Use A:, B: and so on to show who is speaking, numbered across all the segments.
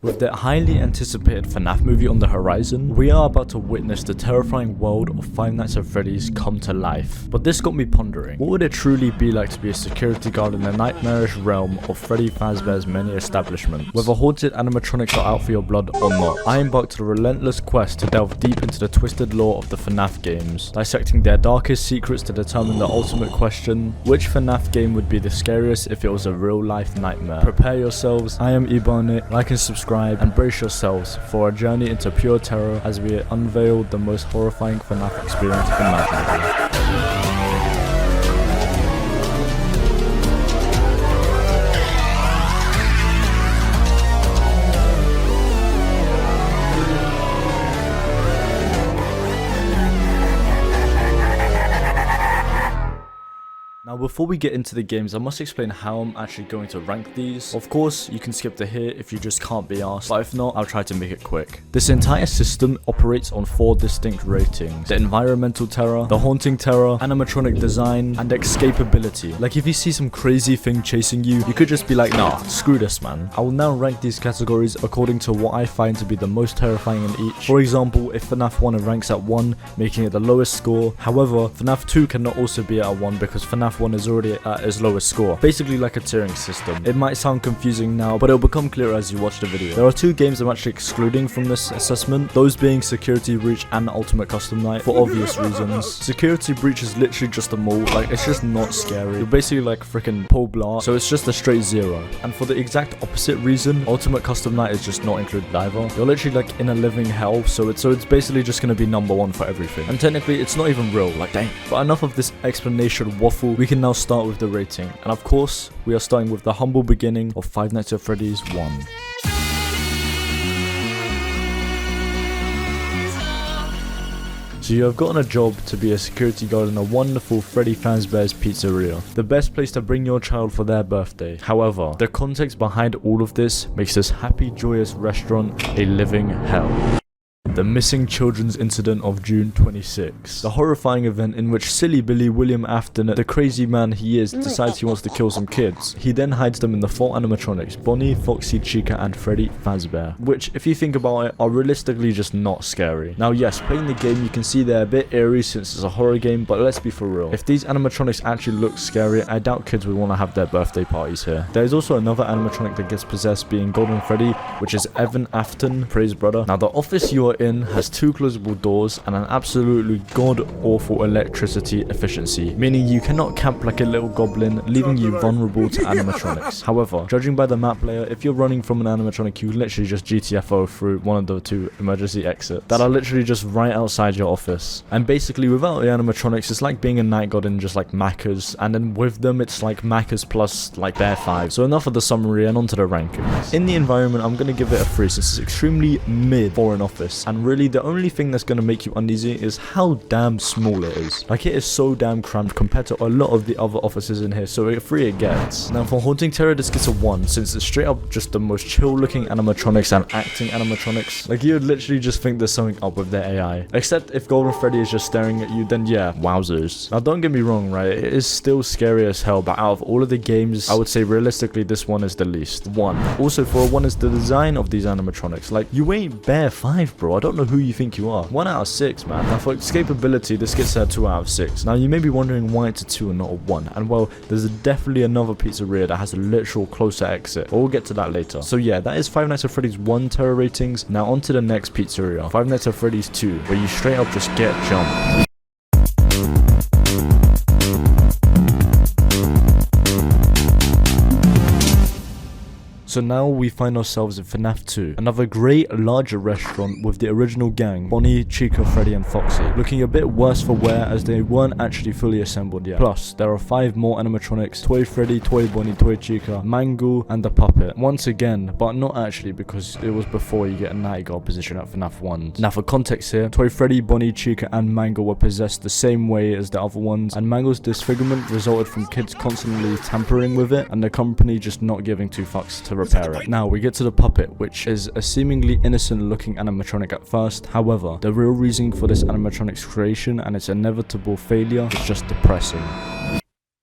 A: With the highly anticipated FNAF movie on the horizon, we are about to witness the terrifying world of Five Nights at Freddy's come to life. But this got me pondering, what would it truly be like to be a security guard in the nightmarish realm of Freddy Fazbear's many establishments? Whether haunted animatronics are out for your blood or not, I embarked on a relentless quest to delve deep into the twisted lore of the FNAF games, dissecting their darkest secrets to determine the ultimate question: which FNAF game would be the scariest if it was a real-life nightmare? Prepare yourselves, I am Ibane, like and subscribe, and brace yourselves for a journey into pure terror as we unveil the most horrifying FNAF experience imaginable. Now before we get into the games, I must explain how I'm actually going to rank these. Of course, you can skip to here if you just can't be arsed, but if not, I'll try to make it quick. This entire system operates on 4 distinct ratings: the environmental terror, the haunting terror, animatronic design, and escapability. Like if you see some crazy thing chasing you, you could just be like, nah, screw this man. I will now rank these categories according to what I find to be the most terrifying in each. For example, if FNAF 1 ranks at 1, making it the lowest score. However, FNAF 2 cannot also be at a 1 because FNAF 1 is already at its lowest score, basically like a tiering system. It might sound confusing now, but it'll become clearer as you watch the video. There are 2 games I'm actually excluding from this assessment, those being Security Breach and Ultimate Custom Night, for obvious reasons. Security Breach is literally just a mall, like it's just not scary. You're basically like freaking Paul Blart, so it's just a straight 0. And for the exact opposite reason, Ultimate Custom Night is just not included either. You're literally like in a living hell, so it's basically just gonna be number 1 for everything. And technically it's not even real, like dang. But enough of this explanation waffle, we can now start with the rating. And of course, we are starting with the humble beginning of Five Nights at Freddy's 1. So you have gotten a job to be a security guard in a wonderful Freddy Fazbear's Pizzeria, the best place to bring your child for their birthday. However, the context behind all of this makes this happy, joyous restaurant a living hell. The missing children's incident of June 26. The horrifying event in which silly Billy William Afton, the crazy man he is, decides he wants to kill some kids. He then hides them in the 4 animatronics: Bonnie, Foxy, Chica, and Freddy Fazbear, which, if you think about it, are realistically just not scary. Now yes, playing the game you can see they're a bit eerie since it's a horror game, but let's be for real. If these animatronics actually look scary, I doubt kids would want to have their birthday parties here. There is also another animatronic that gets possessed, being Golden Freddy, which is Evan Afton, Prey's brother. Now the office you are in has 2 closable doors and an absolutely god-awful electricity efficiency, meaning you cannot camp like a little goblin, leaving you vulnerable to animatronics. However, judging by the map layer, if you're running from an animatronic, you can literally just GTFO through one of the 2 emergency exits that are literally just right outside your office. And basically, without the animatronics, it's like being a night god in just like Macca's, and then with them, it's like Macca's plus like Bear 5. So enough of the summary and onto the rankings. In the environment, I'm gonna give it a 3 since it's extremely mid for an office, and really the only thing that's going to make you uneasy is how damn small it is. Like it is so damn cramped compared to a lot of the other offices in here, so a 3 it gets. Now for haunting terror, this gets a 1 since it's straight up just the most chill looking animatronics and acting animatronics. Like you would literally just think there's something up with their AI. Except if Golden Freddy is just staring at you, then yeah, wowzers. Now don't get me wrong, right, it is still scary as hell, but out of all of the games, I would say realistically this one is the least. 1. Also for a 1 is the design of these animatronics. Like you ain't Bear 5, bro. I don't know who you think you are. 1 out of 6, man. Now for escapability, this gets a 2 out of 6. Now you may be wondering why it's a 2 and not a 1, and well, there's definitely another pizzeria that has a literal closer exit, but we'll get to that later. So yeah, that is Five Nights at Freddy's 1 terror ratings. Now on to the next pizzeria, Five Nights at Freddy's 2, where you straight up just get jumped. So now we find ourselves in FNAF 2, another great larger restaurant with the original gang, Bonnie, Chica, Freddy and Foxy, looking a bit worse for wear as they weren't actually fully assembled yet. Plus, there are 5 more animatronics: Toy Freddy, Toy Bonnie, Toy Chica, Mangle and the puppet. Once again, but not actually because it was before you get a night guard position at FNAF 1. Now for context here, Toy Freddy, Bonnie, Chica and Mangle were possessed the same way as the other ones, and Mangle's disfigurement resulted from kids constantly tampering with it and the company just not giving 2 fucks to repair it. Now we get to the puppet, which is a seemingly innocent looking animatronic at first. However, the real reason for this animatronic's creation and its inevitable failure is just depressing.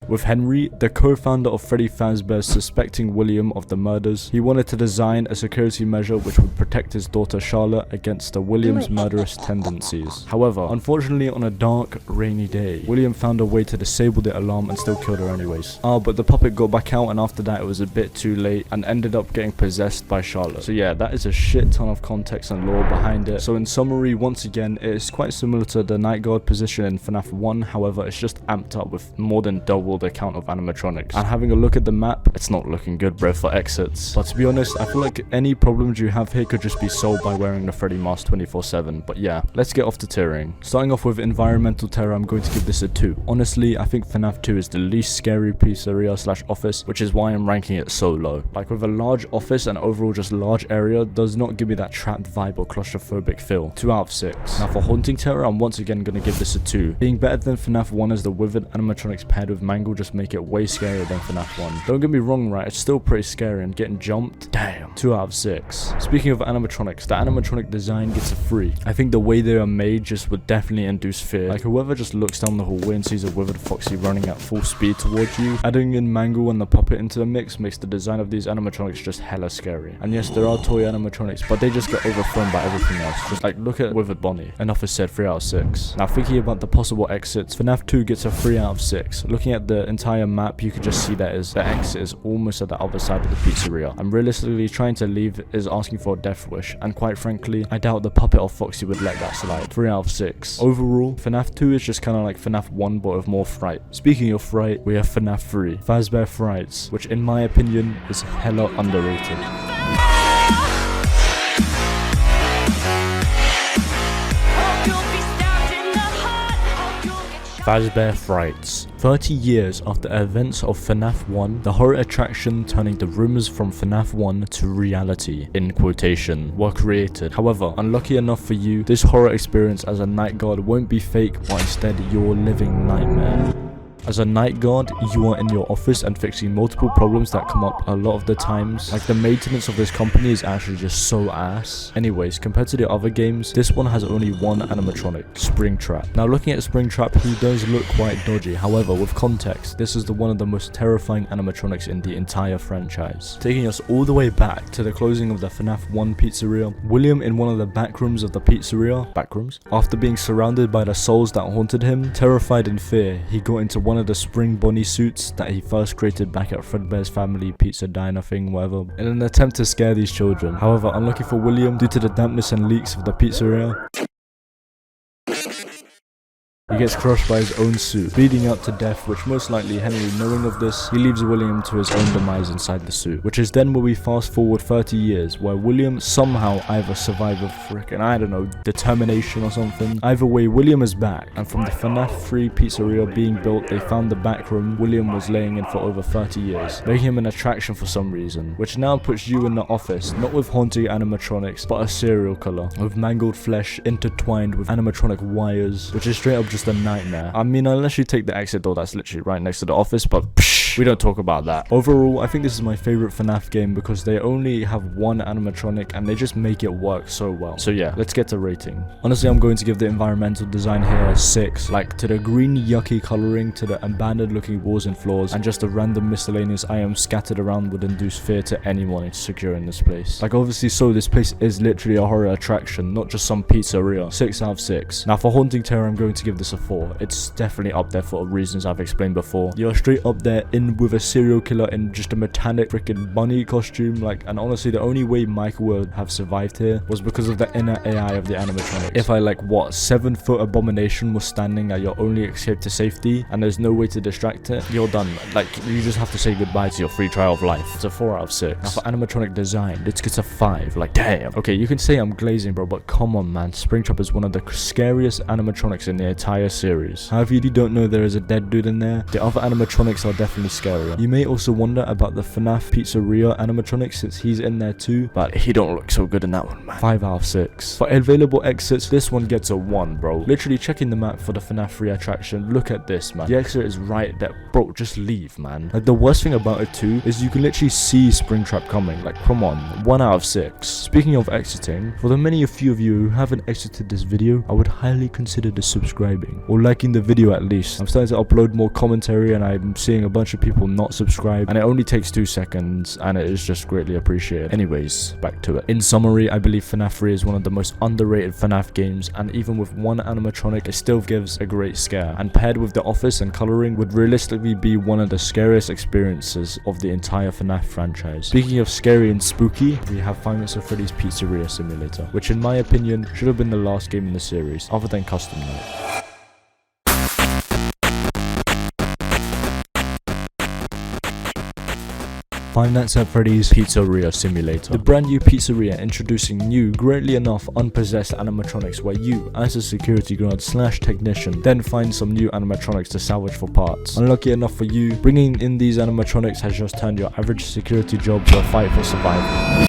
A: With Henry, the co-founder of Freddy Fazbear, suspecting William of the murders, he wanted to design a security measure which would protect his daughter Charlotte against William's murderous tendencies. However, unfortunately on a dark, rainy day, William found a way to disable the alarm and still killed her anyways. But the puppet got back out, and after that it was a bit too late and ended up getting possessed by Charlotte. So yeah, that is a shit ton of context and lore behind it. So in summary, once again, it is quite similar to the night guard position in FNAF 1, however it's just amped up with more than double the count of animatronics. And having a look at the map, it's not looking good, bro, for exits. But to be honest, I feel like any problems you have here could just be solved by wearing the Freddy mask 24/7. But yeah, let's get off to tiering. Starting off with environmental terror, I'm going to give this a 2. Honestly, I think FNAF 2 is the least scary pizzeria slash office, which is why I'm ranking it so low. Like, with a large office and overall just large area, does not give me that trapped vibe or claustrophobic feel. 2 out of 6. Now for haunting terror, I'm once again going to give this a 2. Being better than FNAF 1 as the withered animatronics paired with Mangle just make it way scarier than FNAF 1. Don't get me wrong, right, it's still pretty scary, and getting jumped, damn. 2 out of 6. Speaking of animatronics, the animatronic design gets a 3. I think the way they are made just would definitely induce fear. Like, whoever just looks down the hallway and sees a withered Foxy running at full speed towards you, adding in Mangle and the puppet into the mix makes the design of these animatronics just hella scary. And yes, there are toy animatronics, but they just get overthrown by everything else. Just like, look at withered Bonnie. Enough is said. 3 out of 6. Now thinking about the possible exits, FNAF 2 gets a 3 out of 6. Looking at the entire map, you could just see that the exit is almost at the other side of the pizzeria. And realistically, trying to leave is asking for a death wish, and quite frankly, I doubt the puppet or Foxy would let that slide. 3 out of 6. Overall, FNAF 2 is just kind of like FNAF 1 but with more fright. Speaking of fright, we have FNAF 3, Fazbear Frights, which in my opinion is hella underrated. Fazbear Frights. 30 years after the events of FNAF 1, the horror attraction turning the rumors from FNAF 1 to reality, in quotation, were created. However, unlucky enough for you, this horror experience as a night guard won't be fake, but instead your living nightmare. As a night guard, you are in your office and fixing multiple problems that come up a lot of the times. Like, the maintenance of this company is actually just so ass. Anyways, compared to the other games, this one has only one animatronic, Springtrap. Now looking at Springtrap, he does look quite dodgy. However, with context, this is one of the most terrifying animatronics in the entire franchise. Taking us all the way back to the closing of the FNAF 1 pizzeria, William in one of the back rooms of the pizzeria, after being surrounded by the souls that haunted him, terrified in fear, he got into one of the spring bunny suits that he first created back at Fredbear's family pizza diner thing, whatever, in an attempt to scare these children. However, unlucky for William, due to the dampness and leaks of the pizzeria, he gets crushed by his own suit, bleeding out to death, which most likely Henry, knowing of this, he leaves William to his own demise inside the suit. Which is then where we fast forward 30 years, where William somehow either survived with frickin', I don't know, determination or something. Either way, William is back, and from the FNAF 3 pizzeria being built, they found the back room William was laying in for over 30 years, making him an attraction for some reason, which now puts you in the office, not with haunting animatronics, but a serial killer, with mangled flesh intertwined with animatronic wires, which is straight up just a nightmare. I mean, unless you take the exit door that's literally right next to the office, but we don't talk about that. Overall, I think this is my favorite FNAF game because they only have one animatronic and they just make it work so well. So yeah, let's get to rating. Honestly, I'm going to give the environmental design here a 6. Like, to the green yucky coloring, to the abandoned looking walls and floors, and just the random miscellaneous items scattered around would induce fear to anyone insecure in this place. Like, obviously, so this place is literally a horror attraction, not just some pizzeria. 6 out of 6. Now for haunting terror, I'm going to give this a 4. It's definitely up there for reasons I've explained before. You're straight up there in with a serial killer in just a metallic freaking bunny costume, like, and honestly the only way Michael would have survived here was because of the inner AI of the animatronics. If I, like, what, 7-foot abomination was standing at your only escape to safety and there's no way to distract it, you're done. Like, you just have to say goodbye to your free trial of life. It's a 4 out of 6. Now for animatronic design, it gets a 5. Like, damn. Okay, you can say I'm glazing, bro, but come on, man. Springtrap is one of the scariest animatronics in the entire series. However, if you don't know there is a dead dude in there, the other animatronics are definitely definitely scarier. You may also wonder about the FNAF Pizzeria animatronic since he's in there too, but he don't look so good in that one, man. 5 out of 6. For available exits, this one gets a 1, bro. Literally checking the map for the FNAF free attraction, look at this, man. The exit is right there. Bro, just leave, man. Like, the worst thing about it too is you can literally see Springtrap coming. Like, come on. 1 out of 6. Speaking of exiting, for the many a few of you who haven't exited this video, I would highly consider subscribing or liking the video at least. I'm starting to upload more commentary and I'm seeing a bunch of people not subscribe, and it only takes 2 seconds and it is just greatly appreciated. Anyways, back to it. In summary, I believe FNAF 3 is one of the most underrated FNAF games, and even with one animatronic, it still gives a great scare, and paired with the office and coloring would realistically be one of the scariest experiences of the entire FNAF franchise. Speaking of scary and spooky, we have Five Nights at Freddy's Pizzeria Simulator, which in my opinion should have been the last game in the series, other than Custom Night. Five Nights at Freddy's Pizzeria Simulator. The brand new pizzeria introducing new, greatly enough, unpossessed animatronics where you, as a security guard / technician, then find some new animatronics to salvage for parts. Unlucky enough for you, bringing in these animatronics has just turned your average security job to a fight for survival.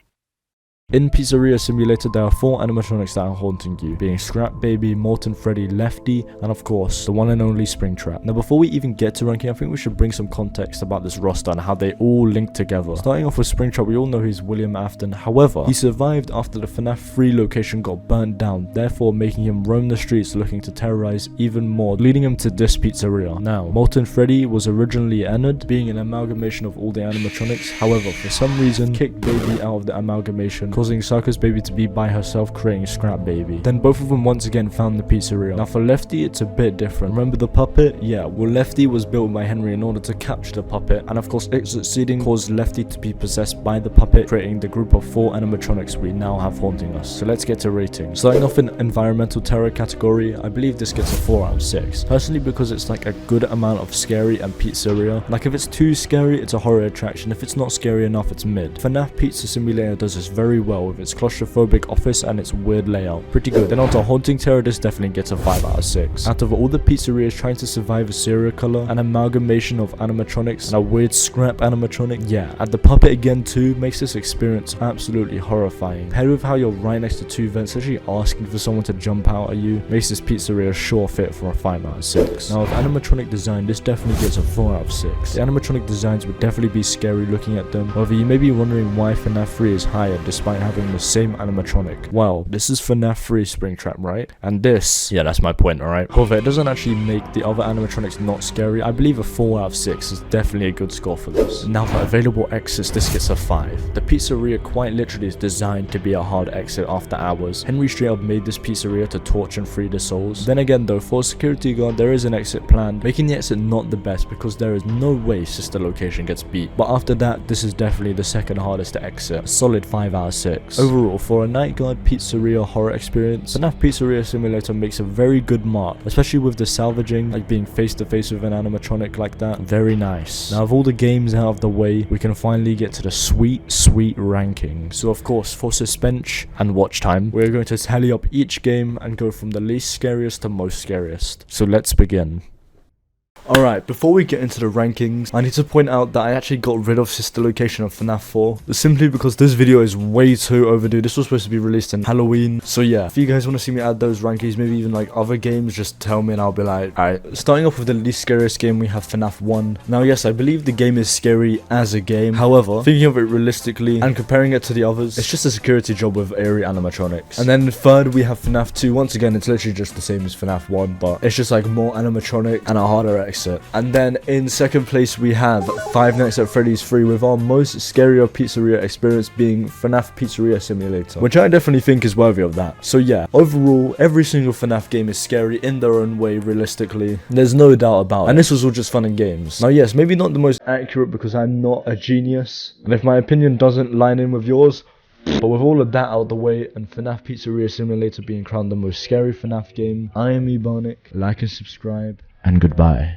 A: In Pizzeria Simulator, there are 4 animatronics that are haunting you, being Scrap Baby, Molten Freddy, Lefty, and of course, the one and only Springtrap. Now before we even get to ranking, I think we should bring some context about this roster and how they all link together. Starting off with Springtrap, we all know he's William Afton. However, he survived after the FNAF 3 location got burnt down, therefore making him roam the streets looking to terrorize even more, leading him to this pizzeria. Now, Molten Freddy was originally Ennard, being an amalgamation of all the animatronics. However, for some reason, kicked Baby out of the amalgamation, causing Circus Baby to be by herself, creating Scrap Baby. Then both of them once again found the pizzeria. Now for Lefty, it's a bit different. Remember the puppet? Yeah, well, Lefty was built by Henry in order to capture the puppet, and of course it succeeding caused Lefty to be possessed by the puppet, creating the group of 4 animatronics we now have haunting us. So let's get to ratings. Starting off in environmental terror category, I believe this gets a 4 out of 6. Personally, because it's like a good amount of scary and pizzeria. Like if it's too scary, it's a horror attraction. If it's not scary enough, it's mid. FNAF Pizza Simulator does this very well with its claustrophobic office and its weird layout. Pretty good. Then onto Haunting Terror, this definitely gets a 5 out of 6. Out of all the pizzerias trying to survive a serial killer, an amalgamation of animatronics, and a weird scrap animatronic, yeah, and the puppet again too makes this experience absolutely horrifying. Paired with how you're right next to 2 vents, actually asking for someone to jump out at you, makes this pizzeria a sure fit for a 5 out of 6. Now with animatronic design, this definitely gets a 4 out of 6. The animatronic designs would definitely be scary looking at them. However, you may be wondering why FNAF 3 is higher despite having the same animatronic. Well, this is FNAF 3 Springtrap, right? And this, yeah, that's my point, alright? However, it doesn't actually make the other animatronics not scary. I believe a 4 out of 6 is definitely a good score for this. Now for available exits, this gets a 5. The pizzeria quite literally is designed to be a hard exit after hours. Henry straight up made this pizzeria to torch and free the souls. Then again though, for security guard, there is an exit plan, making the exit not the best because there is no way sister location gets beat. But after that, this is definitely the second hardest to exit. A solid 5 out of 6. Overall, for a night guard pizzeria horror experience, FNAF Pizzeria Simulator makes a very good mark, especially with the salvaging, like being face to face with an animatronic like that. Very nice. Now, of all the games out of the way, we can finally get to the sweet ranking. So of course, for suspense and watch time, we're going to tally up each game and go from the least scariest to most scariest. So let's begin. Alright, before we get into the rankings, I need to point out that I actually got rid of sister location of FNAF 4, simply because this video is way too overdue. This was supposed to be released in Halloween, so yeah, if you guys want to see me add those rankings, maybe even like other games, just tell me and I'll be like, alright. Starting off with the least scariest game, we have FNAF 1. Now yes, I believe the game is scary as a game, however, thinking of it realistically and comparing it to the others, it's just a security job with airy animatronics. And then third, we have FNAF 2. Once again, it's literally just the same as FNAF 1, but it's just like more animatronic and a harder exit. And then in second place we have Five Nights at Freddy's 3, with our most scarier pizzeria experience being FNAF Pizzeria Simulator, which I definitely think is worthy of that. So yeah, overall, every single FNAF game is scary in their own way realistically. There's no doubt about it. And this was all just fun and games. Now yes, maybe not the most accurate because I'm not a genius, and if my opinion doesn't line in with yours, but with all of that out of the way, and FNAF Pizzeria Simulator being crowned the most scary FNAF game, I am Ebonic. Like and subscribe, and goodbye.